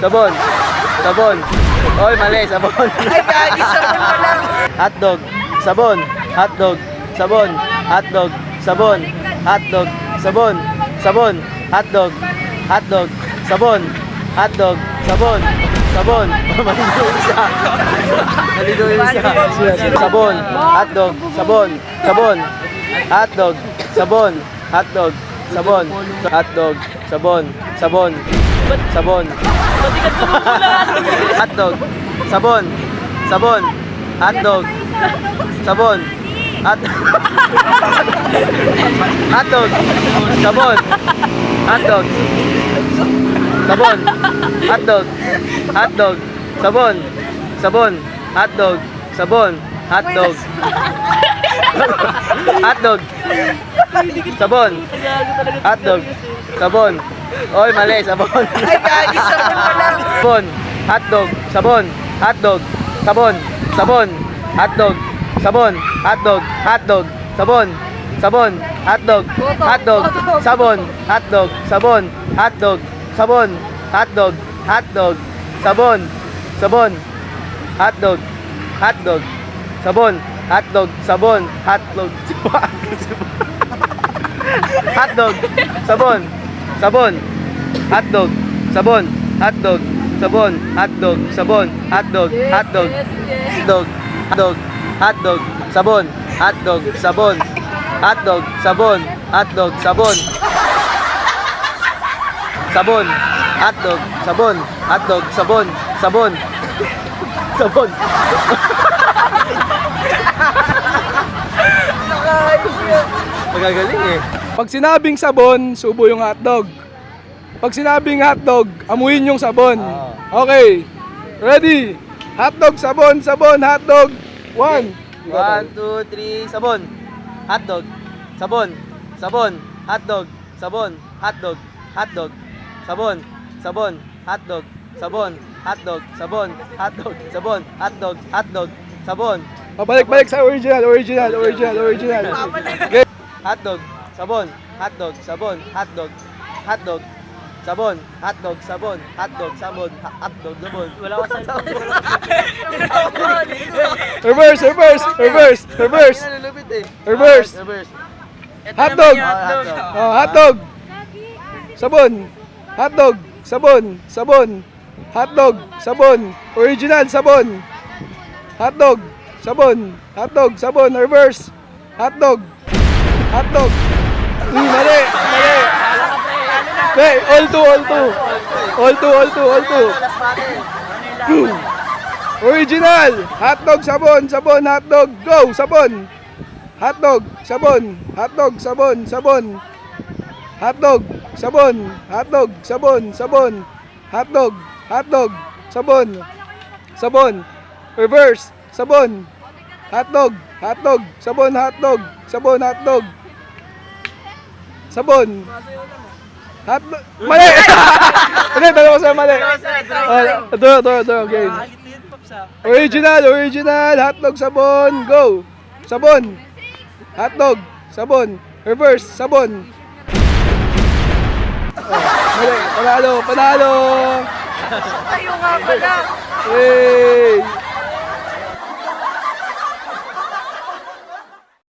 Sabon. Sabon. Oy, mali. Sabon. Ay, gagi, sabon pa lang. Hotdog. Sabon. Hotdog. Sabon. Hotdog. Sabon. Hotdog. Sabon. Sabon. Hotdog. Hotdog. Sabon. Hotdog. Sabon. Sabon. Maligo yung isa. Maligo yung isa. Sabon. Hotdog. Sabon. Sabon. Hotdog. Sabon. Hotdog. Sabon. Hotdog. Sabon. Sabon. Sabon. Hotdog. Sabon. Sabon. Hotdog. Sabon. Hotdog. Sabon. Hotdog. Sabon. Hotdog. Hotdog. Sabon. Sabon. Hotdog. Sabon. Hotdog. Hotdog. Sabon. Hotdog. Sabon. Oy, mali. Sabon. Ay, gagi, sabon pa lang. Sabon. Hotdog. Sabon. Hotdog. Sabon. Sabon. Hotdog. Sabon. Hotdog. Hotdog. Sabon. Sabon. Hotdog. Hotdog. Sabon. Hotdog. Sabon. Hotdog. Sabon. Hotdog. Hotdog. Sabon. Sabon. Hotdog. Hotdog. Sabon. Hotdog. Sabon. Hotdog. Hotdog. Sabon. Sabon. Hotdog. Sabon. Hotdog. Sabon. Hotdog. Sabon. Hotdog. Hotdog. Hotdog. Hotdog. Hotdog. Sabon. Hotdog. Sabon. Hotdog. Sabon. Hotdog. Sabon. Sabon. Hotdog. Sabon. Hotdog. Sabon. Sabon. Sabon. Magagaling eh. Pag sinabing sabon, subo yung hotdog. Pag sinabing hotdog, amuyin yung sabon. Okay. Ready? Hotdog, sabon, sabon, hotdog. 1. 1, 2, 3, sabon. Hotdog. Sabon. Sabon. Hotdog. Sabon. Hotdog. Hotdog. Sabon. Sabon. Hotdog. Sabon. Hotdog. Sabon. Hotdog. Sabon. Hotdog. Hotdog. Sabon. Pabalik-balik sa original. Okay. Hotdog. Sabon. Hotdog. Sabon. Hotdog. Hotdog. Sabon. Hotdog. Sabon. Hotdog. Sabon. Hotdog. Sabon. Wala ko sa Reverse. Nalulupit eh. Reverse. Reverse. Hotdog. Hotdog. Hotdog. Sabon. Hotdog. Sabon. Sabon. Hotdog. Sabon. Original. Sabon. Hotdog. Sabon. Hotdog. Sabon. Reverse. Hotdog. Hotdog. Mali. Hey, all two. Original. Hotdog. Sabon. Sabon. Hotdog. Go. Sabon. Hotdog. Sabon. Hotdog. Sabon. Sabon. Hotdog. Sabon. Hotdog. Sabon. Sabon. Hotdog. Hotdog. Sabon. Sabon. Reverse. Sabon. Hotdog. Hotdog. Sabon. Hotdog. Sabon. Hotdog. Sabon. Hotdog. Mali! Hindi, dalawa sa mali. Ito. Okay. Original. Hotdog. Sabon. Go. Sabon. Hotdog. Sabon. Reverse. Sabon. Mali. Panalo. Tayo nga pala. Hey!